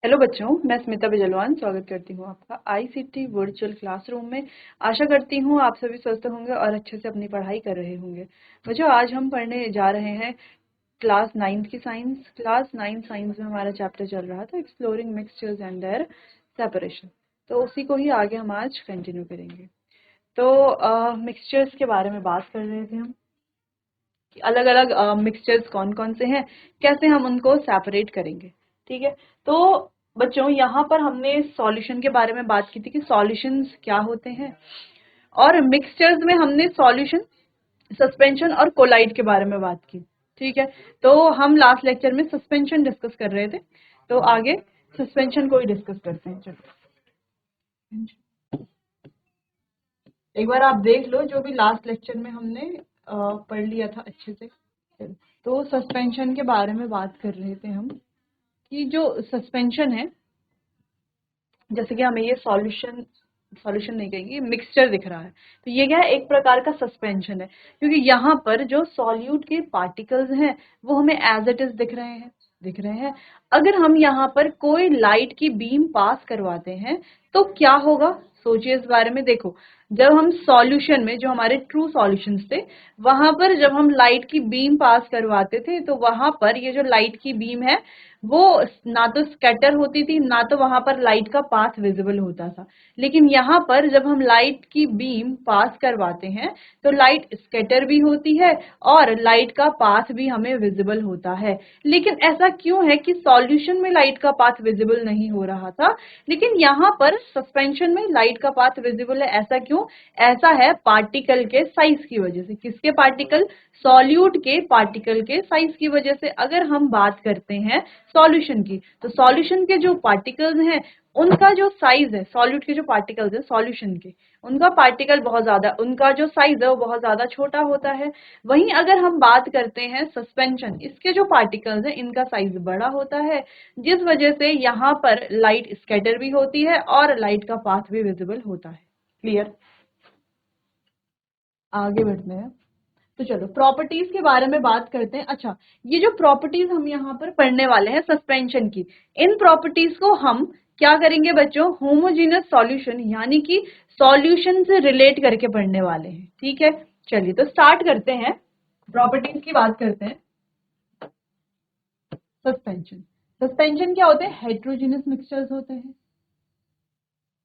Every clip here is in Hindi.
हेलो बच्चों, मैं स्मिता बिजलवान स्वागत करती हूँ आपका आईसीटी वर्चुअल क्लासरूम में। आशा करती हूँ आप सभी स्वस्थ होंगे और अच्छे से अपनी पढ़ाई कर रहे होंगे। बच्चों, आज हम पढ़ने जा रहे हैं क्लास 9th की साइंस। क्लास 9 साइंस में हमारा चैप्टर चल रहा था exploring mixtures and their separation. तो उसी को ही आगे हम आज कंटिन्यू करेंगे। तो मिक्सचर्स के बारे में बात कर रहे थे हम कि अलग अलग मिक्सचर्स कौन कौन से हैं, कैसे हम उनको सेपरेट करेंगे। ठीक है। तो बच्चों, यहाँ पर हमने सॉल्यूशन के बारे में बात की थी कि सॉल्यूशंस क्या होते हैं, और मिक्सचर्स में हमने सॉल्यूशन, सस्पेंशन और कोलाइड के बारे में बात की। ठीक है। तो हम लास्ट लेक्चर में सस्पेंशन डिस्कस कर रहे थे, तो आगे सस्पेंशन को ही डिस्कस करते हैं। चलो, एक बार आप देख लो जो भी लास्ट लेक्चर में हमने पढ़ लिया था अच्छे से। तो सस्पेंशन के बारे में बात कर रहे थे हम कि जो सस्पेंशन है, जैसे कि हमें ये सॉल्यूशन सॉल्यूशन नहीं कहेंगे, मिक्सचर दिख रहा है, तो ये क्या है, एक प्रकार का सस्पेंशन है, क्योंकि यहाँ पर जो सॉल्यूट के पार्टिकल्स हैं वो हमें एज इट इज दिख रहे हैं। अगर हम यहाँ पर कोई लाइट की बीम पास करवाते हैं तो क्या होगा, सोचिए इस बारे में। देखो, जब हम सॉल्यूशन में, जो हमारे ट्रू सॉल्यूशंस थे, वहां पर जब हम लाइट की बीम पास करवाते थे तो वहां पर ये जो लाइट की बीम है वो ना तो स्कैटर होती थी, ना तो वहां पर लाइट का पाथ विजिबल होता था। लेकिन यहाँ पर जब हम लाइट की बीम पास करवाते हैं तो लाइट स्कैटर भी होती है और लाइट का पाथ भी हमें विजिबल होता है। लेकिन ऐसा क्यों है कि सॉल्यूशन में लाइट का पाथ विजिबल नहीं हो रहा था, लेकिन यहाँ पर सस्पेंशन में लाइट का पाथ विजिबल है? ऐसा क्यों? ऐसा है पार्टिकल के साइज की वजह से। किसके पार्टिकल? सॉल्यूट के पार्टिकल के साइज की वजह से। अगर हम बात करते हैं सॉल्यूशन की, तो सॉल्यूशन के जो पार्टिकल्स हैं उनका जो साइज है, सॉल्यूट के जो पार्टिकल्स है सॉल्यूशन के, उनका पार्टिकल बहुत ज्यादा, उनका जो साइज है वो बहुत ज्यादा छोटा होता है। वहीं अगर हम बात करते हैं सस्पेंशन, इसके जो पार्टिकल्स हैं इनका साइज बड़ा होता है, जिस वजह से यहाँ पर लाइट स्कैटर भी होती है और लाइट का पाथ भी विजिबल होता है। क्लियर? आगे बढ़ते हैं। तो चलो प्रॉपर्टीज के बारे में बात करते हैं। अच्छा, ये जो प्रॉपर्टीज हम यहाँ पर पढ़ने वाले हैं सस्पेंशन की, इन प्रॉपर्टीज को हम क्या करेंगे बच्चों? होमोजेनियस सॉल्यूशन, यानी कि सॉल्यूशन से रिलेट करके पढ़ने वाले हैं। ठीक है, चलिए तो स्टार्ट करते हैं, प्रॉपर्टीज की बात करते हैं। सस्पेंशन, सस्पेंशन क्या होते हैं? हेट्रोजीनियस मिक्सचर्स होते हैं,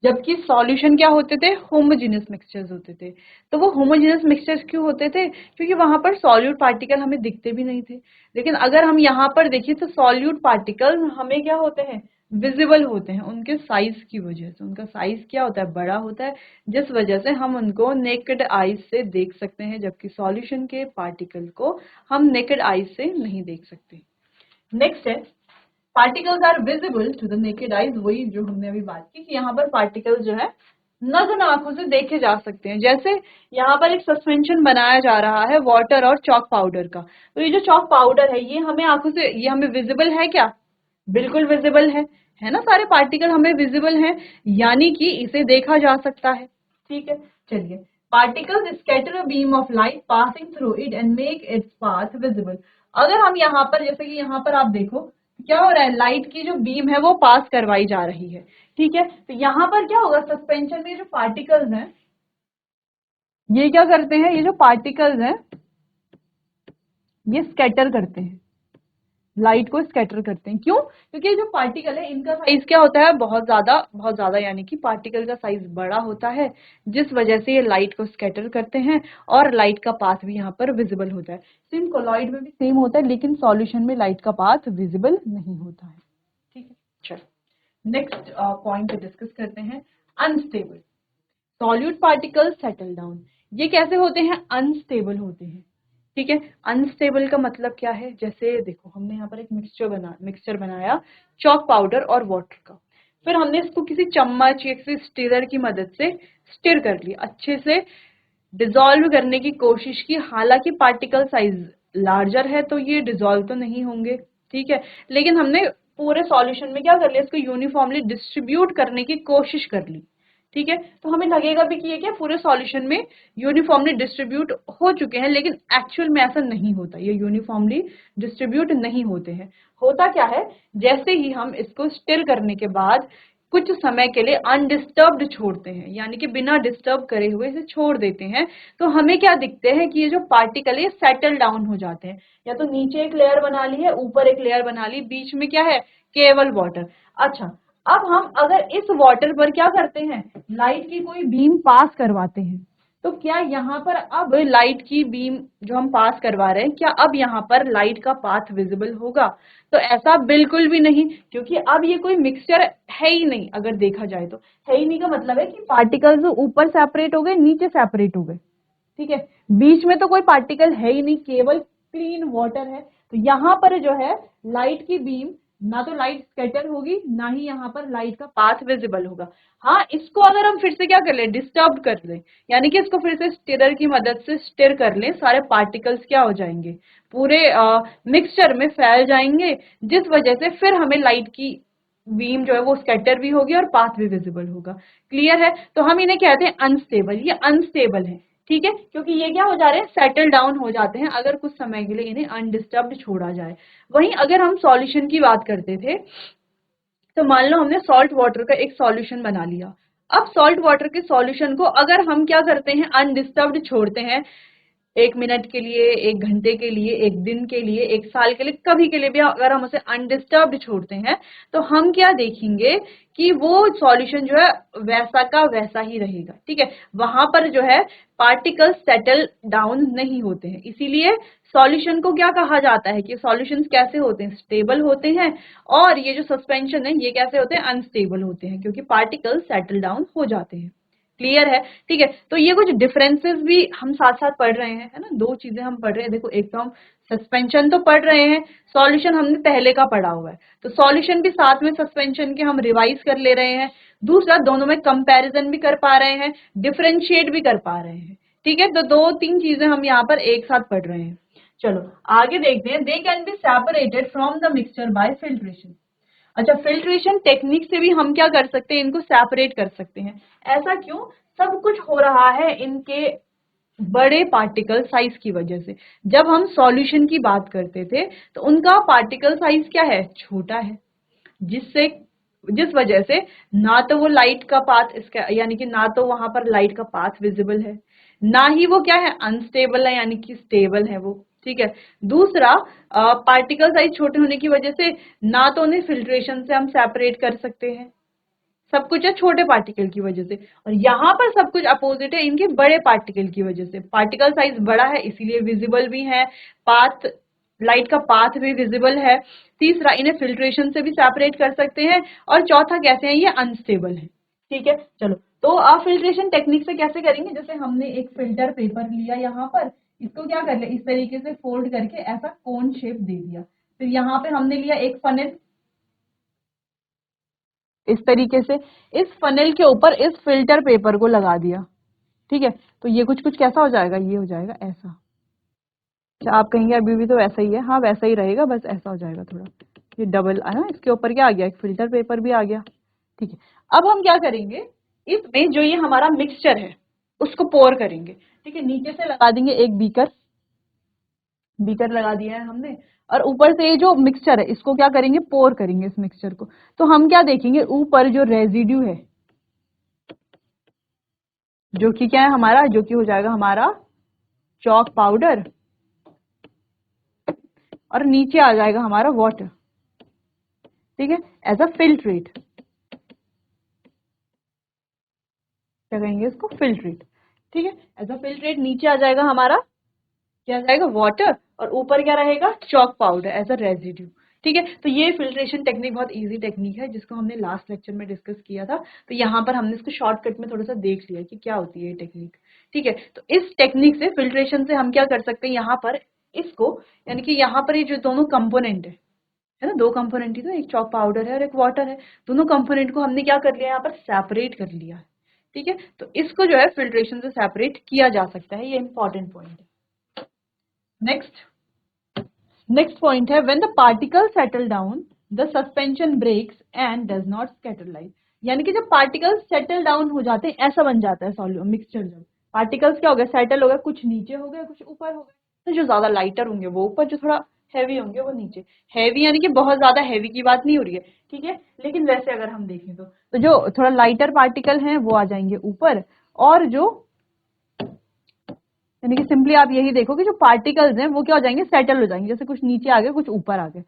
जबकि सॉल्यूशन क्या होते थे? होमोजेनियस मिक्सचर्स होते थे। तो वो होमोजेनियस मिक्सचर्स क्यों होते थे? क्योंकि वहां पर सॉल्यूट पार्टिकल हमें दिखते भी नहीं थे। लेकिन अगर हम यहाँ पर देखिए तो सॉल्यूट पार्टिकल हमें क्या होते हैं? विजिबल होते हैं, उनके साइज की वजह से। उनका साइज क्या होता है? बड़ा होता है, जिस वजह से हम उनको नेकेड आईज से देख सकते हैं, जबकि सॉल्यूशन के पार्टिकल को हम नेकेड आईज से नहीं देख सकते। नेक्स्ट है, particles are visible to the naked eyes. वही जो हमने अभी बात की कि यहाँ पर पार्टिकल्स जो है नग्न आंखों से देखे जा सकते हैं। जैसे यहाँ पर एक सस्पेंशन बनाया जा रहा है वाटर और चॉक पाउडर का, तो ये जो चॉक पाउडर है ये हमें आंखों से, ये हमें विजिबल है क्या? बिल्कुल विजिबल है ना? सारे पार्टिकल हमें विजिबल हैं, यानी कि इसे देखा जा सकता है। ठीक है, चलिए। Particles scatter a beam of light passing through it and make it's path visible. अगर हम यहाँ पर, जैसे कि यहाँ पर आप देखो क्या हो रहा है, लाइट की जो बीम है वो पास करवाई जा रही है। ठीक है, तो यहाँ पर क्या होगा, सस्पेंशन में जो पार्टिकल्स हैं ये क्या करते हैं? ये जो पार्टिकल्स हैं ये स्कैटर करते हैं, लाइट को स्कैटर करते हैं। क्यों? क्योंकि ये जो पार्टिकल है इनका साइज क्या होता है? बहुत ज्यादा, यानी कि पार्टिकल का साइज बड़ा होता है, जिस वजह से ये लाइट को स्कैटर करते हैं और लाइट का पाथ भी यहाँ पर विजिबल होता है। सेम कोलॉइड में भी सेम होता है, लेकिन सॉल्यूशन में लाइट का पाथ विजिबल नहीं होता है। ठीक है, चलो नेक्स्ट पॉइंट डिस्कस करते हैं, unstable solute particles settle down. ये कैसे होते हैं? अनस्टेबल होते हैं। ठीक है, अनस्टेबल का मतलब क्या है? जैसे देखो, हमने यहाँ पर एक मिक्सचर बनाया चॉक पाउडर और वाटर का, फिर हमने इसको किसी चम्मच या किसी स्टिरर की मदद से स्टिर कर लिया, अच्छे से डिसॉल्व करने की कोशिश की। हालांकि पार्टिकल साइज लार्जर है तो ये डिसॉल्व तो नहीं होंगे, ठीक है, लेकिन हमने पूरे सॉल्यूशन में क्या कर लिया, इसको यूनिफॉर्मली डिस्ट्रीब्यूट करने की कोशिश कर ली। ठीक है, तो हमें लगेगा भी कि ये क्या पूरे सॉल्यूशन में यूनिफॉर्मली डिस्ट्रीब्यूट हो चुके हैं, लेकिन एक्चुअल में ऐसा नहीं होता, ये यूनिफॉर्मली डिस्ट्रीब्यूट नहीं होते हैं। होता क्या है, जैसे ही हम इसको स्टिर करने के बाद कुछ समय के लिए अनडिस्टर्ब्ड छोड़ते हैं, यानी कि बिना डिस्टर्ब करे हुए इसे छोड़ देते हैं, तो हमें क्या दिखते हैं कि ये जो पार्टिकल है सेटल डाउन हो जाते हैं। या तो नीचे एक लेयर बना ली है, ऊपर एक लेयर बना ली, बीच में क्या है, केवल वाटर। अच्छा, अब हम अगर इस वाटर पर क्या करते हैं, लाइट की कोई बीम पास करवाते हैं, तो क्या यहाँ पर अब लाइट की बीम जो हम पास करवा रहे हैं, क्या अब यहाँ पर लाइट का पाथ विजिबल होगा? तो ऐसा बिल्कुल भी नहीं, क्योंकि अब ये कोई मिक्सचर है ही नहीं। अगर देखा जाए तो है ही नहीं का मतलब है कि पार्टिकल्स ऊपर सेपरेट हो गए, नीचे सेपरेट हो गए, ठीक है, बीच में तो कोई पार्टिकल है ही नहीं, केवल क्लीन वाटर है। तो यहाँ पर जो है लाइट की बीम, ना तो लाइट स्कैटर होगी, ना ही यहाँ पर लाइट का पाथ विजिबल होगा। हाँ, इसको अगर हम फिर से क्या कर ले, डिस्टर्ब कर लें, यानी कि इसको फिर से स्टिरर की मदद से स्टिर कर लें, सारे पार्टिकल्स क्या हो जाएंगे, पूरे मिक्सचर में फैल जाएंगे, जिस वजह से फिर हमें लाइट की बीम जो है वो स्कैटर भी होगी और पाथ भी विजिबल होगा। क्लियर है? तो हम इन्हें कहते हैं अनस्टेबल, ये अनस्टेबल है, ठीक है, क्योंकि ये क्या हो जा रहे हैं, सेटल डाउन हो जाते हैं अगर कुछ समय के लिए इन्हें अनडिस्टर्ब्ड छोड़ा जाए। वहीं अगर हम सॉल्यूशन की बात करते थे, तो मान लो हमने सॉल्ट वाटर का एक सॉल्यूशन बना लिया। अब सॉल्ट वाटर के सॉल्यूशन को अगर हम क्या करते हैं, अनडिस्टर्ब्ड छोड़ते हैं, 1 मिनट के लिए, 1 घंटे के लिए, 1 दिन के लिए, 1 साल के लिए, कभी के लिए भी अगर हम उसे अनडिस्टर्ब्ड छोड़ते हैं, तो हम क्या देखेंगे कि वो सॉल्यूशन जो है वैसा का वैसा ही रहेगा, ठीक है, वहां पर जो है पार्टिकल्स सेटल डाउन नहीं होते हैं। इसीलिए सॉल्यूशन को क्या कहा जाता है कि सॉल्यूशंस कैसे होते हैं, स्टेबल होते हैं, और ये जो सस्पेंशन है ये कैसे होते हैं, अनस्टेबल होते हैं, क्योंकि पार्टिकल्स सेटल डाउन हो जाते हैं। क्लियर है? ठीक है, तो ये कुछ डिफरेंसेस भी हम साथ साथ पढ़ रहे हैं, है ना, दो चीजें हम पढ़ रहे हैं। देखो, एक तो हम सस्पेंशन तो पढ़ रहे हैं, सॉल्यूशन हमने पहले का पढ़ा हुआ है, तो सॉल्यूशन भी साथ में सस्पेंशन के हम रिवाइज कर ले रहे हैं। दूसरा, दोनों में कंपैरिजन भी कर पा रहे हैं, डिफरेंशिएट भी कर पा रहे हैं, ठीक है, तो दो तीन चीजें हम यहाँ पर एक साथ पढ़ रहे हैं। चलो आगे देखते हैं। They can be separated from the mixture by filtration. अच्छा, फिल्ट्रेशन टेक्निक से भी हम क्या कर सकते हैं, इनको सेपरेट कर सकते हैं। ऐसा क्यों? सब कुछ हो रहा है इनके बड़े पार्टिकल साइज की वजह से। जब हम सॉल्यूशन की बात करते थे तो उनका पार्टिकल साइज क्या है, छोटा है, जिससे जिस वजह से ना तो वो लाइट का पाथ इसका, यानी कि ना तो वहां पर लाइट का पाथ विजिबल है, ना ही वो क्या है, अनस्टेबल है, यानी कि स्टेबल है वो, ठीक है। दूसरा, पार्टिकल साइज छोटे होने की वजह से ना तो उन्हें फिल्ट्रेशन से हम सेपरेट कर सकते हैं, सब कुछ है छोटे पार्टिकल की वजह से, और यहाँ पर सब कुछ अपोजिट है इनके बड़े पार्टिकल की वजह से। पार्टिकल साइज बड़ा है इसीलिए विजिबल भी है, पाथ, लाइट का पाथ भी विजिबल है। तीसरा, इन्हें फिल्ट्रेशन से भी सेपरेट कर सकते हैं, और चौथा, कैसे हैं, ये अनस्टेबल है, ठीक है। चलो, तो आप फिल्ट्रेशन टेक्निक से कैसे करेंगे, जैसे हमने एक फिल्टर पेपर लिया, यहाँ पर इसको क्या कर लिया, इस तरीके से फोल्ड करके ऐसा कोन शेप दे दिया। फिर यहाँ पे हमने लिया एक फनेल, इस तरीके से इस फनेल के ऊपर इस फिल्टर पेपर को लगा दिया, ठीक है, तो ये कुछ कुछ कैसा हो जाएगा, ये हो जाएगा ऐसा। अच्छा, आप कहेंगे अभी भी तो वैसा ही है, हाँ वैसा ही रहेगा, बस ऐसा हो जाएगा थोड़ा, ये डबल है ना, इसके ऊपर क्या आ गया, एक फिल्टर पेपर भी आ गया, ठीक है। अब हम क्या करेंगे, इसमें जो ये हमारा मिक्सचर है उसको पोर करेंगे, ठीक है, नीचे से लगा देंगे एक बीकर, बीकर लगा दिया है हमने, और ऊपर से ये जो मिक्सचर है इसको क्या करेंगे, पोर करेंगे इस मिक्सचर को। तो हम क्या देखेंगे, ऊपर जो रेजिड्यू है, जो कि क्या है हमारा, जो कि हो जाएगा हमारा चॉक पाउडर, और नीचे आ जाएगा हमारा वाटर, ठीक है, एज अ फिल्ट्रेट, क्या कहेंगे इसको, फिल्ट्रेट, ठीक है, एज अ फिल्ट्रेट नीचे आ जाएगा हमारा, क्या आ जाएगा, वाटर, और ऊपर क्या रहेगा, chalk powder as a residue, ठीक है। तो ये फिल्ट्रेशन टेक्निक बहुत इजी टेक्निक है, जिसको हमने लास्ट लेक्चर में डिस्कस किया था, तो यहाँ पर हमने इसको शॉर्टकट में थोड़ा सा देख लिया कि क्या होती है ये टेक्निक, ठीक है। तो इस टेक्निक से, फिल्ट्रेशन से हम क्या कर सकते हैं, यहाँ पर इसको, यानी कि यहाँ पर ये जो दोनों कंपोनेंट है ना, दो कंपोनेंट ही तो, एक चॉक पाउडर है और एक वाटर है, दोनों कंपोनेंट को हमने क्या कर लिया, यहाँ पर सेपरेट कर लिया, ठीक है। तो इसको जो है फिल्ट्रेशन से सेपरेट किया जा सकता है, ये इंपॉर्टेंट पॉइंट है। नेक्स्ट पॉइंट है, when the particle settle down the suspension breaks and does not scatter light. यानी कि जब पार्टिकल्स सेटल डाउन हो जाते हैं ऐसा बन जाता है सॉल्यूट मिक्सचर। जब पार्टिकल्स क्या हो गया, सेटल हो गया, कुछ नीचे हो गए कुछ ऊपर हो गए, तो जो ज्यादा लाइटर होंगे वो ऊपर, जो थोड़ा हैवी होंगे वो नीचे। हैवी यानी कि बहुत ज्यादा हैवी की बात नहीं हो रही है, ठीक है, लेकिन वैसे अगर हम देखें तो जो थोड़ा लाइटर पार्टिकल हैं वो आ जाएंगे ऊपर, और जो यानी कि सिंपली आप यही देखो कि जो पार्टिकल्स हैं वो क्या हो जाएंगे, सेटल हो जाएंगे, जैसे कुछ नीचे आ गए कुछ ऊपर आ गए।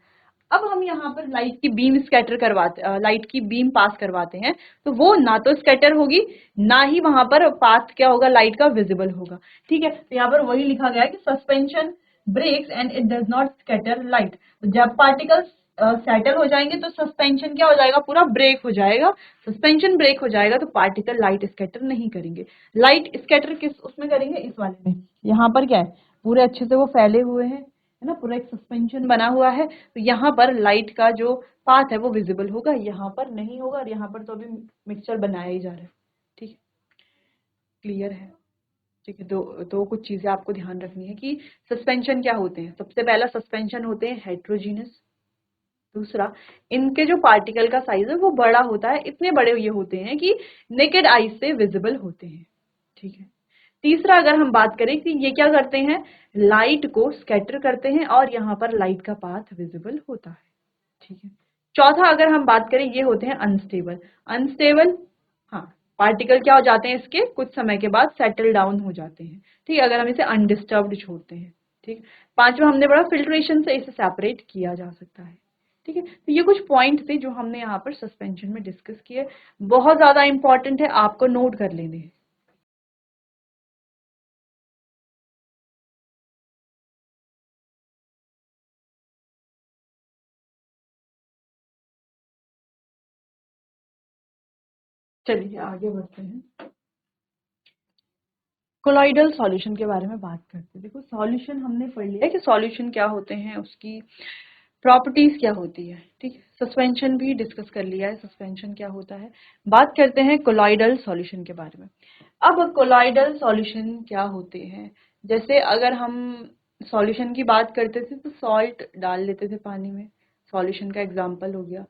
अब हम यहाँ पर लाइट की बीम स्कैटर करवाते, लाइट की बीम पास करवाते हैं, तो वो ना तो स्कैटर होगी, ना ही वहां पर पाथ क्या होगा, लाइट का विजिबल होगा। ठीक है, तो यहाँ पर वही लिखा गया है कि suspension breaks and it does not scatter light. जब पार्टिकल्स सेटल हो जाएंगे तो सस्पेंशन क्या हो जाएगा, पूरा ब्रेक हो जाएगा। सस्पेंशन ब्रेक हो जाएगा तो पार्टिकल लाइट स्कैटर नहीं करेंगे। लाइट स्कैटर किस उसमें करेंगे, इस वाले में। यहाँ पर क्या है, पूरे अच्छे से वो फैले हुए हैं, है ना, पूरा एक सस्पेंशन बना हुआ है, तो यहाँ पर लाइट का जो पाथ है वो विजिबल होगा, यहाँ पर नहीं होगा, और यहाँ पर तो अभी मिक्सचर बनाया ही जा रहा है। ठीक है, क्लियर है। ठीक है, दो कुछ चीजें आपको ध्यान रखनी है कि सस्पेंशन क्या होते हैं। सबसे पहला सस्पेंशन होते हैं हेट्रोजीनस। दूसरा, इनके जो पार्टिकल का साइज है वो बड़ा होता है, इतने बड़े ये होते हैं कि नेकेड आई से विजिबल होते हैं। ठीक है, तीसरा अगर हम बात करें कि ये क्या करते हैं, लाइट को स्कैटर करते हैं और यहाँ पर लाइट का पाथ विजिबल होता है। ठीक है, चौथा अगर हम बात करें, ये होते हैं अनस्टेबल। अनस्टेबल, हाँ, पार्टिकल क्या हो जाते हैं इसके कुछ समय के बाद सेटल डाउन हो जाते हैं। ठीक है, अगर हम इसे अनडिस्टर्ब्ड छोड़ते हैं। ठीक, पांचवा हमने पढ़ा फिल्ट्रेशन से इसे सेपरेट किया जा सकता है। ठीक है, तो ये कुछ पॉइंट थे जो हमने यहाँ पर सस्पेंशन में डिस्कस किए, बहुत ज्यादा इंपॉर्टेंट है, आपको नोट कर लेने हैं। चलिए आगे बढ़ते हैं, कोलॉइडल सॉल्यूशन के बारे में बात करते हैं। देखो, सॉल्यूशन हमने पढ़ लिया है कि सॉल्यूशन क्या होते हैं, उसकी प्रॉपर्टीज क्या होती है। ठीक है, सस्पेंशन भी डिस्कस कर लिया है, सस्पेंशन क्या होता है। बात करते हैं कोलॉइडल सॉल्यूशन के बारे में। अब कोलॉइडल सॉल्यूशन क्या होते हैं, जैसे अगर हम सॉल्यूशन की बात करते थे तो सॉल्ट डाल लेते थे पानी में, सॉल्यूशन का एग्जाम्पल हो गया।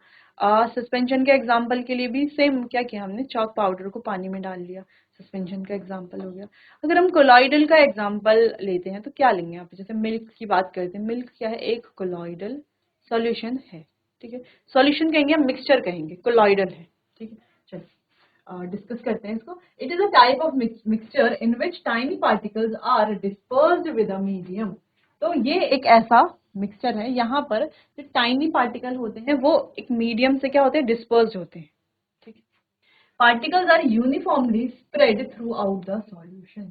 सस्पेंशन के एग्जाम्पल के लिए भी सेम क्या किया हमने, चॉक पाउडर को पानी में डाल लिया, सस्पेंशन का एग्जाम्पल हो गया। अगर हम कोलॉइडल का एग्जाम्पल लेते हैं तो क्या लेंगे यहाँ पे, जैसे मिल्क की बात करते हैं, मिल्क क्या है, एक कोलॉइडल सॉल्यूशन है। ठीक है, सॉल्यूशन कहेंगे हम, मिक्सचर कहेंगे, कोलॉइडल है। ठीक है, चलिए डिस्कस करते हैं इसको। It is a type of mixture in which tiny particles are dispersed with a medium. तो ये एक ऐसा मिक्सचर है, यहाँ पर जो टाइनी पार्टिकल होते हैं वो एक मीडियम से क्या होते हैं, डिस्पर्स्ड होते हैं। ठीक है, particles are uniformly spread throughout the solution.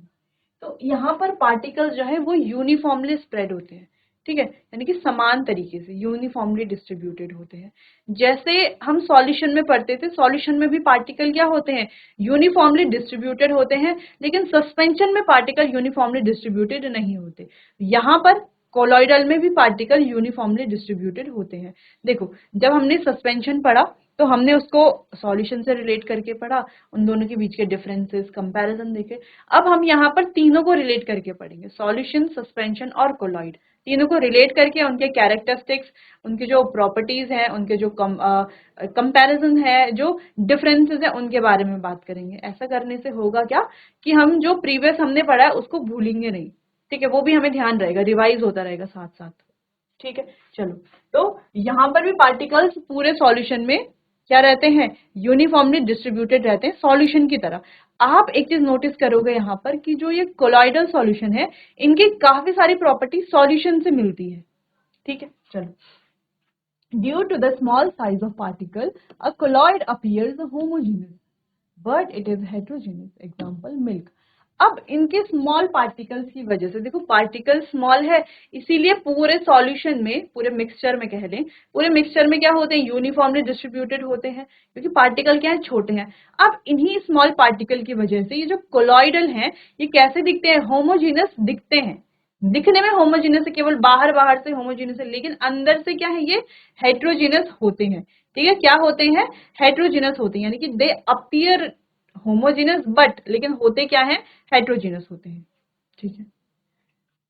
तो यहाँ पर पार्टिकल्स जो है वो यूनिफॉर्मली स्प्रेड होते हैं। ठीक है, यानी कि समान तरीके से यूनिफॉर्मली डिस्ट्रीब्यूटेड होते हैं। जैसे हम सॉल्यूशन में पढ़ते थे, सॉल्यूशन में भी पार्टिकल क्या होते हैं, यूनिफॉर्मली डिस्ट्रीब्यूटेड होते हैं, लेकिन सस्पेंशन में पार्टिकल यूनिफॉर्मली डिस्ट्रीब्यूटेड नहीं होते। यहाँ पर कोलॉइडल में भी पार्टिकल यूनिफॉर्मली डिस्ट्रीब्यूटेड होते हैं। देखो, जब हमने सस्पेंशन पढ़ा तो हमने उसको सॉल्यूशन से रिलेट करके पढ़ा, उन दोनों के बीच के डिफरेंसेस, कंपैरिजन देखे। अब हम यहाँ पर तीनों को रिलेट करके पढ़ेंगे, सॉल्यूशन, सस्पेंशन और कोलॉइड, तीनों को रिलेट करके उनके कैरेक्टरिस्टिक्स, उनके जो प्रॉपर्टीज हैं, उनके जो कंपैरिजन है, जो डिफरेंसेस है, उनके बारे में बात करेंगे। ऐसा करने से होगा क्या कि हम जो प्रीवियस हमने पढ़ा है उसको भूलेंगे नहीं। ठीक है, वो भी हमें ध्यान रहेगा, रिवाइज होता रहेगा साथ साथ। ठीक है, चलो, तो यहाँ पर भी पार्टिकल्स पूरे सॉल्यूशन में क्या रहते हैं, यूनिफॉर्मली डिस्ट्रीब्यूटेड रहते हैं, सॉल्यूशन की तरह। आप एक चीज नोटिस करोगे यहाँ पर कि जो ये कोलॉइडल सॉल्यूशन है, इनकी काफी सारी प्रॉपर्टी सॉल्यूशन से मिलती है। ठीक है, चलो, due to the small size of particle a colloid appears homogeneous but it is heterogeneous, example milk. अब इनके स्मॉल पार्टिकल्स की वजह से, देखो पार्टिकल स्मॉल है, इसीलिए पूरे सॉल्यूशन में, पूरे मिक्सचर में कह लें, पूरे मिक्सचर में क्या होते हैं, यूनिफॉर्मली डिस्ट्रीब्यूटेड होते हैं, क्योंकि पार्टिकल क्या है, छोटे हैं। अब इन्हीं स्मॉल पार्टिकल की वजह से ये जो कोलॉइडल हैं, ये कैसे दिखते हैं, होमोजीनस दिखते हैं। दिखने में होमोजीनस है, केवल बाहर बाहर से होमोजीनस है, लेकिन अंदर से क्या है, ये हेट्रोजीनस होते हैं। ठीक है, क्या होते हैं, हेट्रोजीनस होते हैं, यानी कि दे अपीयर होमोजीनस बट, लेकिन होते क्या है, हेट्रोजीनस होते हैं। ठीक है,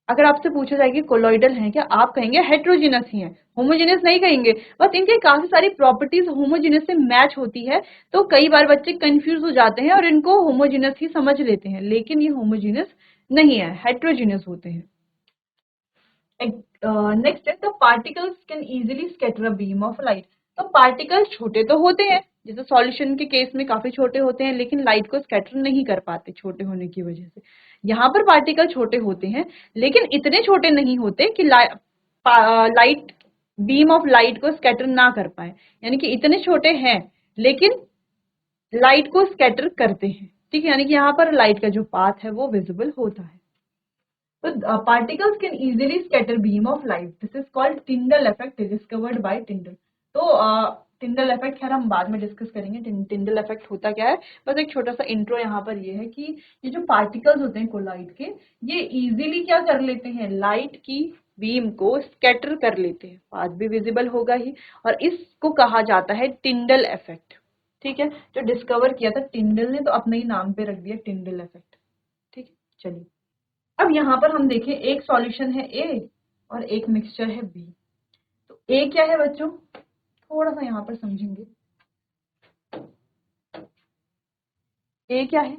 अगर आपसे पूछा जाए कि कोलॉइडल हैं क्या, आप कहेंगे हेट्रोजीनस ही हैं, होमोजेनस नहीं कहेंगे। बस इनके काफी सारी प्रॉपर्टीज होमोजेनस से मैच होती है, तो कई बार बच्चे कंफ्यूज हो जाते हैं और इनको होमोजेनस ही समझ लेते हैं, लेकिन ये होमोजेनस नहीं है, हेट्रोजीनस होते हैं। नेक्स्ट है, the particles can easily scatter a beam of light. तो पार्टिकल छोटे तो होते हैं, जैसे सॉल्यूशन के केस में काफी छोटे होते हैं, लेकिन लाइट को स्कैटर नहीं कर पाते छोटे होने की वजह से। यहाँ पर पार्टिकल छोटे होते हैं, लेकिन इतने छोटे नहीं होते कि लाइट बीम ऑफ लाइट को स्कैटर ना कर पाए, यानी कि इतने छोटे हैं लेकिन लाइट को स्कैटर करते हैं। ठीक है, यानी कि यहाँ पर लाइट का जो पाथ है वो विजिबल होता है। So particles can easily scatter beam of light. This is called Tyndall effect discovered by Tyndall. तो टिंडल इफेक्ट खैर हम बाद में डिस्कस करेंगे। टिंडल इफेक्ट होता क्या है, बस एक छोटा सा इंट्रो यहाँ पर ये है कि ये जो पार्टिकल्स होते हैं कोलाइड के, ये इजीली क्या कर लेते हैं, लाइट की बीम को स्कैटर कर लेते हैं, पाथ भी विजिबल होगा ही, और इसको कहा जाता है टिंडल इफेक्ट। ठीक है, जो डिस्कवर किया था टिंडल ने, तो अपने ही नाम पे रख दिया टिंडल इफेक्ट। ठीक है, चलिए अब यहाँ पर हम देखें, एक सॉल्यूशन है ए और एक मिक्सचर है बी। तो ए क्या है बच्चों, थोड़ा सा यहाँ पर समझेंगे। ए क्या है,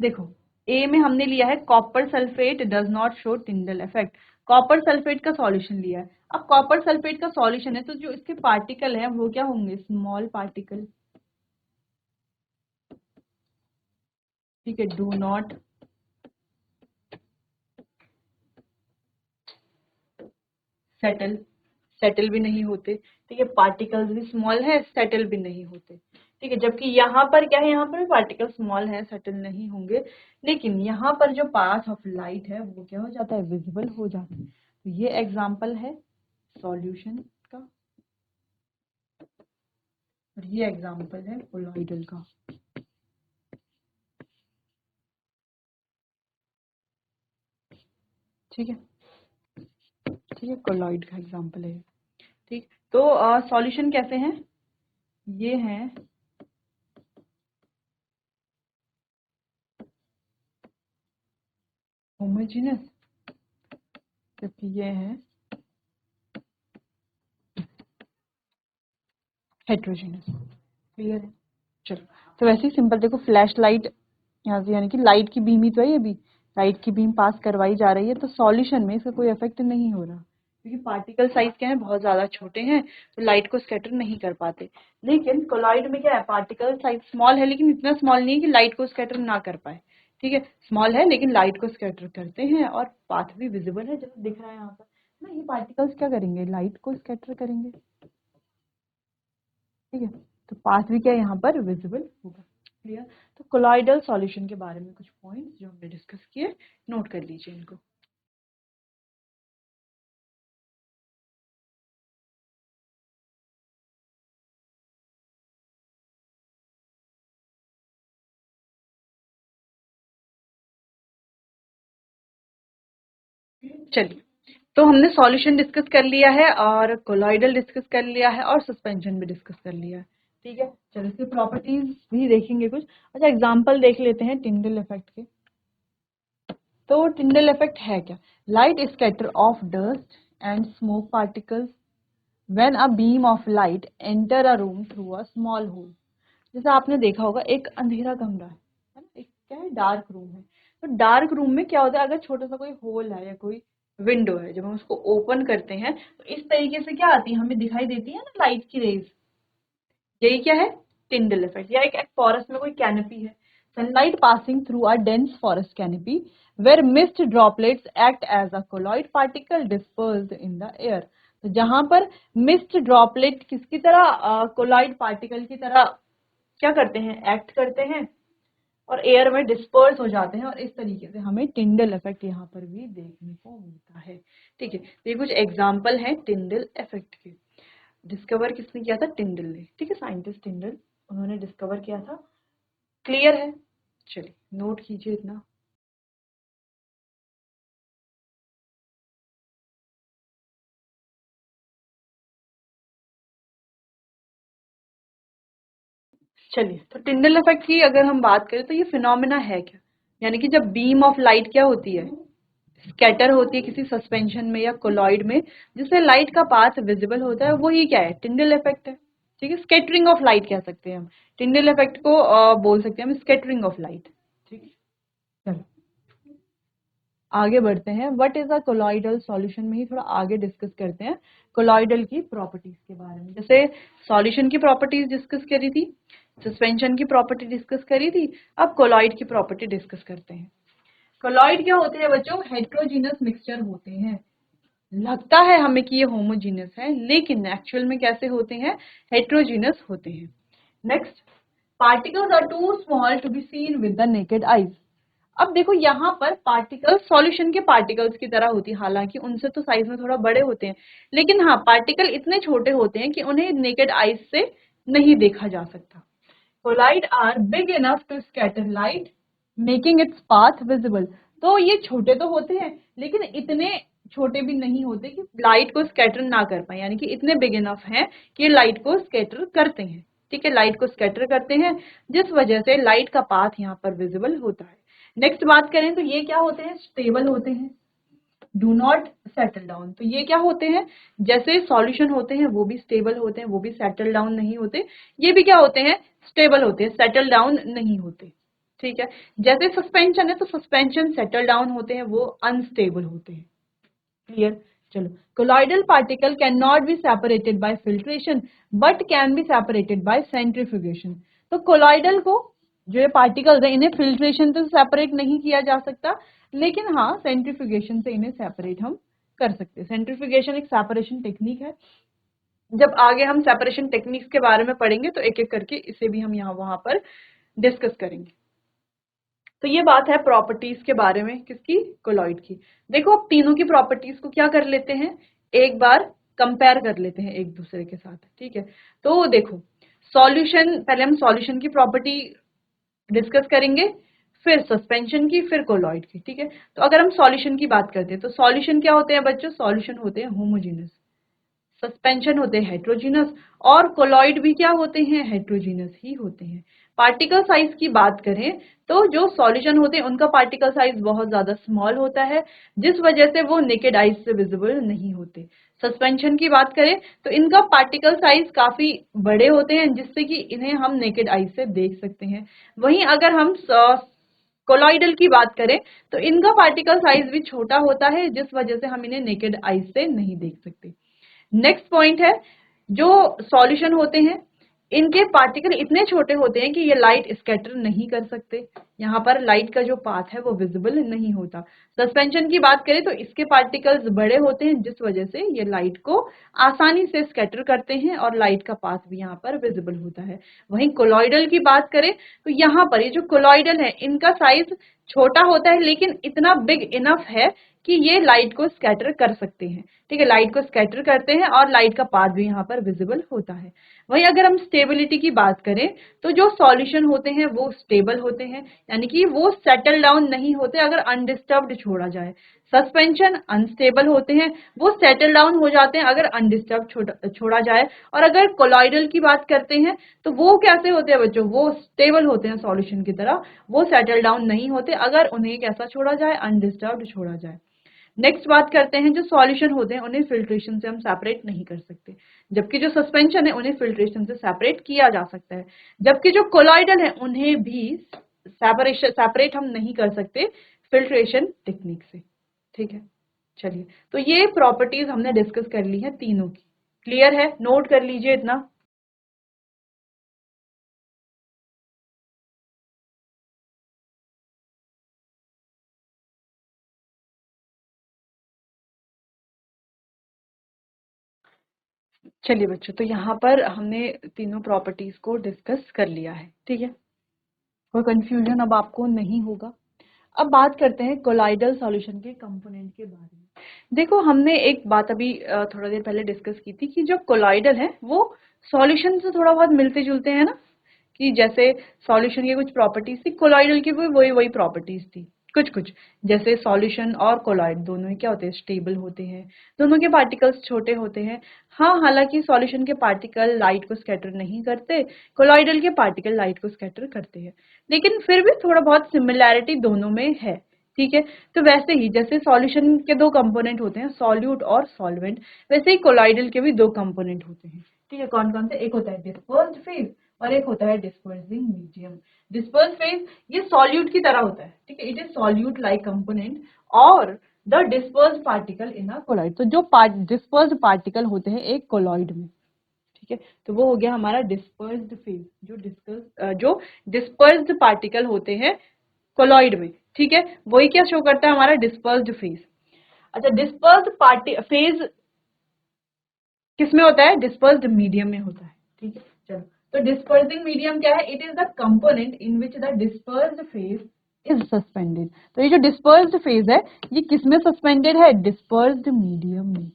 देखो ए में हमने लिया है copper sulphate does not show Tyndall effect. Copper sulphate का सॉल्यूशन लिया है। अब कॉपर सल्फेट का सॉल्यूशन है, तो जो इसके पार्टिकल है वो क्या होंगे, स्मॉल पार्टिकल। ठीक है, डू नॉट सेटल, सेटल भी नहीं होते। ठीक है, पार्टिकल्स भी स्मॉल है, सेटल भी नहीं होते। ठीक है, जबकि यहाँ पर क्या है, यहाँ पर भी पार्टिकल स्मॉल है, सेटल नहीं होंगे, लेकिन यहाँ पर जो पाथ ऑफ लाइट है वो क्या हो जाता है, विजिबल हो जाता है। तो ये एग्जाम्पल है सॉल्यूशन का, और ये एग्जाम्पल है कोलॉइडल का। ठीक है, ठीक है, कोलॉइड का एग्जाम्पल है। ठीक, तो सॉल्यूशन कैसे हैं, ये हैं होमोजेनस, जबकि ये है हेट्रोजेनस। क्लियर है, चलो। तो वैसे ही सिंपल देखो, फ्लैश लाइट यहाँ से, यानी कि लाइट की बीम ही तो है ये भी, लाइट की बीम पास करवाई जा रही है, तो सॉल्यूशन में इसका कोई इफेक्ट नहीं हो रहा, क्योंकि पार्टिकल साइज क्या है, बहुत ज्यादा छोटे हैं, तो लाइट को स्कैटर नहीं कर पाते। लेकिन कोलॉइड में क्या है, पार्टिकल साइज स्मॉल है, लेकिन इतना स्मॉल नहीं है कि लाइट को स्कैटर ना कर पाए। ठीक है, स्मॉल है लेकिन लाइट को स्कैटर करते हैं, और पाथ भी विजिबल है, जैसे दिख रहा है यहाँ पर ना, ये पार्टिकल्स क्या करेंगे, लाइट को स्कैटर करेंगे। ठीक है, तो पाथ भी क्या यहाँ पर विजिबल होगा। क्लियर, तो कोलॉइडल सॉल्यूशन के बारे में कुछ पॉइंट्स जो हमने डिस्कस किए, नोट कर लीजिए इनको। चलिए, तो हमने सॉल्यूशन डिस्कस कर लिया है, और कोलॉइडल डिस्कस कर लिया है, और सस्पेंशन भी डिस्कस कर लिया है। ठीक है, चलो इसकी प्रॉपर्टीज भी देखेंगे कुछ। अच्छा, एग्जांपल देख लेते हैं टिंडल इफेक्ट के। तो टिंडल इफेक्ट है क्या, light scatter of dust and smoke particles when a beam of light enter a room through a small hole. जैसे आपने देखा होगा, एक अंधेरा कमरा है ना, एक क्या है, डार्क रूम है। तो डार्क रूम में क्या होता है, अगर छोटा सा कोई होल है या कोई विंडो है, जब हम उसको ओपन करते हैं तो इस तरीके से क्या आती है, हमें दिखाई देती है ना लाइट की रेज। यही क्या है, टिंडल इफेक्ट। या एक फॉरेस्ट में कोई कैनपी है, sunlight passing through a dense forest canopy where mist droplets act as a colloid particle dispersed in the air. तो जहां पर मिस्ट ड्रॉपलेट किसकी तरह, कोलॉइड पार्टिकल की तरह क्या करते हैं, एक्ट करते हैं, और एयर में डिस्पर्स हो जाते हैं, और इस तरीके से हमें टिंडल इफेक्ट यहाँ पर भी देखने को मिलता है। ठीक है, तो ये कुछ एग्जाम्पल हैं टिंडल इफेक्ट के। डिस्कवर किसने किया था, टिंडल ने। ठीक है, साइंटिस्ट टिंडल, उन्होंने डिस्कवर किया था। क्लियर है, चलिए नोट कीजिए इतना। चलिए, तो टिंडल इफेक्ट की अगर हम बात करें, तो ये फिनोमेना है क्या, यानी कि जब बीम ऑफ लाइट क्या होती है, स्कैटर होती है किसी सस्पेंशन में या कोलॉइड में, जिससे लाइट का पाथ विजिबल होता है, वही क्या है, टिंडल इफेक्ट है। ठीक है, स्कैटरिंग ऑफ लाइट कह सकते हैं हम, टिंडल इफेक्ट को बोल सकते हैं हम स्कैटरिंग ऑफ लाइट। ठीक है, चलो आगे बढ़ते हैं। What is a colloidal solution में ही थोड़ा आगे डिस्कस करते हैं कोलॉइडल की प्रॉपर्टीज के बारे में। जैसे सॉल्यूशन की प्रॉपर्टीज डिस्कस करी थी, सस्पेंशन की प्रॉपर्टी डिस्कस करी थी, अब कोलॉइड की प्रॉपर्टी डिस्कस करते हैं। कोलॉइड क्या होते हैं बच्चों, हेट्रोजीनस मिक्सचर होते हैं। लगता है हमें कि ये होमोजीनस है, लेकिन एक्चुअल में कैसे होते हैं, हेट्रोजीनस होते हैं। Next, particles are too small to be seen with the naked eyes. अब देखो यहाँ पर पार्टिकल्स सॉल्यूशन के पार्टिकल्स की तरह होती है, हालांकि उनसे तो साइज में थोड़ा बड़े होते हैं, लेकिन हाँ पार्टिकल इतने छोटे होते हैं कि उन्हें नेकेड आईज से नहीं देखा जा सकता। Colloid are big enough to scatter light making its path visible. तो ये छोटे तो होते हैं, लेकिन इतने छोटे भी नहीं होते कि लाइट को स्कैटर ना कर पाए, यानी कि इतने बिग इनफ हैं कि लाइट को स्कैटर करते हैं। ठीक है, लाइट को स्कैटर करते हैं, जिस वजह से लाइट का पाथ यहाँ पर विजिबल होता है। नेक्स्ट बात करें तो ये क्या होते हैं, स्टेबल होते हैं, डू नॉट सेटल डाउन। तो ये क्या होते हैं, जैसे सॉल्यूशन होते हैं वो भी स्टेबल होते हैं, वो भी सेटल डाउन नहीं होते, ये भी क्या होते हैं, स्टेबल होते हैं, सेटल डाउन नहीं होते। ठीक है, जैसे सस्पेंशन है तो सस्पेंशन सेटल डाउन होते हैं, वो अनस्टेबल होते हैं। क्लियर, चलो। Colloidal particle can not be separated by filtration but can be separated by centrifugation. तो कोलॉइडल को जो ये पार्टिकल्स है इन्हें फिल्ट्रेशन से सेपरेट नहीं किया जा सकता, लेकिन हाँ सेंट्रीफ्यूगेशन से इन्हें सेपरेट हम कर सकते हैं। सेंट्रीफ्यूगेशन एक सेपरेशन टेक्निक है, जब आगे हम सेपरेशन टेक्निक्स के बारे में पढ़ेंगे तो एक एक करके इसे भी हम यहाँ वहां पर डिस्कस करेंगे। तो ये बात है प्रॉपर्टीज के बारे में, किसकी, कोलॉइड की। देखो अब तीनों की प्रॉपर्टीज को क्या कर लेते हैं, एक बार कंपेयर कर लेते हैं एक दूसरे के साथ। ठीक है, तो देखो सॉल्यूशन, पहले हम सॉल्यूशन की प्रॉपर्टी डिस्कस करेंगे, फिर सस्पेंशन की, फिर कोलॉइड की। ठीक है, तो अगर हम सॉल्यूशन की बात करते हैं तो सॉल्यूशन क्या होते हैं बच्चों, सॉल्यूशन होते हैं होमोजीनस, सस्पेंशन होते हैं हेट्रोजीनस, और कोलॉइड भी क्या होते हैं, हेट्रोजीनस ही होते हैं। पार्टिकल साइज की बात करें तो जो सॉल्यूशन होते हैं उनका पार्टिकल साइज बहुत ज्यादा स्मॉल होता है, जिस वजह से वो नेकेड आइज से विजिबल नहीं होते। सस्पेंशन की बात करें तो इनका पार्टिकल साइज काफी बड़े होते हैं, जिससे कि इन्हें हम नेकेड आइज से देख सकते हैं। वहीं अगर हम कोलॉइडल की बात करें तो इनका पार्टिकल साइज भी छोटा होता है, जिस वजह से हम इन्हें नेकेड आइज से नहीं देख सकते। नेक्स्ट पॉइंट है, जो सॉल्यूशन होते हैं इनके पार्टिकल इतने छोटे होते हैं कि ये लाइट स्कैटर नहीं कर सकते, यहाँ पर लाइट का जो पाथ है वो विजिबल नहीं होता। सस्पेंशन की बात करें तो इसके पार्टिकल्स बड़े होते हैं, जिस वजह से ये लाइट को आसानी से स्कैटर करते हैं और लाइट का पाथ भी यहाँ पर विजिबल होता है। वहीं कोलॉइडल की बात करें तो यहाँ पर ये जो कोलॉइडल है इनका साइज छोटा होता है, लेकिन इतना बिग इनफ है कि ये लाइट को स्कैटर कर सकते हैं। ठीक है, लाइट को स्कैटर करते हैं और लाइट का पाथ भी यहाँ पर विजिबल होता है। वहीं अगर हम स्टेबिलिटी की बात करें तो जो सॉल्यूशन होते हैं वो स्टेबल होते हैं, यानी कि वो सेटल डाउन नहीं होते अगर अनडिस्टर्ब्ड छोड़ा जाए। सस्पेंशन अनस्टेबल होते हैं, वो सेटल डाउन हो जाते हैं अगर अनडिस्टर्ब छोड़ा जाए। और अगर कोलॉइडल की बात करते हैं तो वो कैसे होते हैं बच्चों, वो स्टेबल होते हैं सॉल्यूशन की तरह, वो सेटल डाउन नहीं होते अगर उन्हें कैसा छोड़ा जाए, अनडिस्टर्ब्ड छोड़ा जाए। नेक्स्ट बात करते हैं, जो सॉल्यूशन होते हैं उन्हें फिल्ट्रेशन से हम सेपरेट नहीं कर सकते, जबकि जो सस्पेंशन है उन्हें फिल्ट्रेशन से सेपरेट किया जा सकता है, जबकि जो कोलॉइडल है उन्हें भी सेपरेट हम नहीं कर सकते फिल्ट्रेशन टेक्निक से। ठीक है, चलिए तो ये प्रॉपर्टीज हमने डिस्कस कर ली है तीनों की। क्लियर है, नोट कर लीजिए इतना। चलिए बच्चों, तो यहाँ पर हमने तीनों प्रॉपर्टीज को डिस्कस कर लिया है। ठीक है, कोई कंफ्यूजन अब आपको नहीं होगा। अब बात करते हैं कोलाइडल सॉल्यूशन के कंपोनेंट के बारे में। देखो हमने एक बात अभी थोड़ा देर पहले डिस्कस की थी कि जो कोलाइडल है वो सॉल्यूशन से थोड़ा बहुत मिलते जुलते हैं ना, कि जैसे सॉल्यूशन की कुछ प्रॉपर्टीज थी, कोलॉइडल की भी वही वही प्रॉपर्टीज थी कुछ कुछ। जैसे सॉल्यूशन और कोलॉइड दोनों ही क्या होते हैं, स्टेबल होते हैं, दोनों के पार्टिकल्स छोटे होते हैं। हाँ, हालांकि सॉल्यूशन के पार्टिकल लाइट को स्कैटर नहीं करते, कोलॉइडल के पार्टिकल लाइट को स्कैटर करते हैं, लेकिन फिर भी थोड़ा बहुत सिमिलैरिटी दोनों में है। ठीक है। तो वैसे ही जैसे सॉल्यूशन के दो कंपोनेंट होते हैं, सॉल्यूट और सॉल्वेंट, वैसे ही कोलॉइडल के भी दो कंपोनेंट होते हैं। ठीक है, कौन कौन से? एक होता है डिस्पर्स्ड फेज और एक होता है डिस्पर्सिंग मीडियम। डिस्पर्स्ड फेज ये सॉल्यूट की तरह होता है, ठीक है, it is solute like component, और the dispersed particle in a colloid. तो जो डिस्पर्स्ड पार्टिकल होते हैं एक कोलॉइड में, ठीक है, तो वो हो गया हमारा डिस्पर्स्ड फेज। जो डिस्पर्स्ड पार्टिकल होते हैं कोलॉइड में, ठीक है, वही क्या शो करता है? हमारा डिस्पर्स्ड फेज। अच्छा, डिस्पर्स्ड पार्टी फेज किसमें होता है? डिस्पर्स्ड मीडियम में होता है, ठीक है। चलो, तो डिस्पर्सिंग मीडियम क्या है? It is the component in which the dispersed phase is suspended. तो ये जो डिस्पर्स्ड फेज है ये किसमें सस्पेंडेड है? डिस्पर्स्ड मीडियम में।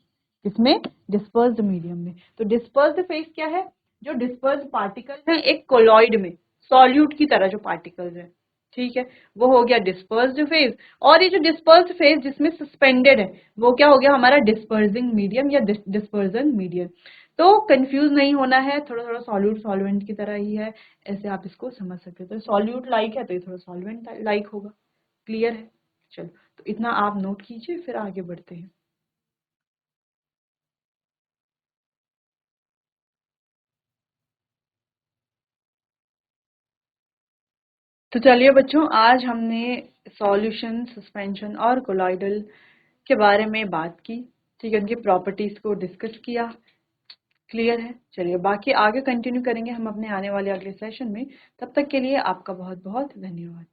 किसमें? डिस्पर्स्ड मीडियम में। तो डिस्पर्स्ड फेज क्या है? जो डिस्पर्स्ड पार्टिकल है एक कोलॉइड में, सॉल्यूट की तरह जो पार्टिकल्स है, ठीक है, वो हो गया डिस्पर्स्ड फेज। और ये जो डिस्पर्स्ड फेज जिसमें सस्पेंडेड है वो क्या हो गया? हमारा डिस्पर्सिंग मीडियम या डिस्पर्जन मीडियम। तो कंफ्यूज नहीं होना है, थोड़ा थोड़ा सॉल्यूट सॉल्वेंट की तरह ही है, ऐसे आप इसको समझ सकते हो। तो सॉल्यूट लाइक है तो ये थोड़ा सॉल्वेंट लाइक होगा। क्लियर है? चलो, तो इतना आप नोट कीजिए, फिर आगे बढ़ते हैं। तो चलिए बच्चों, आज हमने सॉल्यूशन, सस्पेंशन और कोलॉइडल के बारे में बात की, ठीक है, उनकी प्रॉपर्टीज को डिस्कस किया। क्लियर है? चलिए, बाकी आगे कंटिन्यू करेंगे हम अपने आने वाले अगले सेशन में। तब तक के लिए आपका बहुत बहुत धन्यवाद।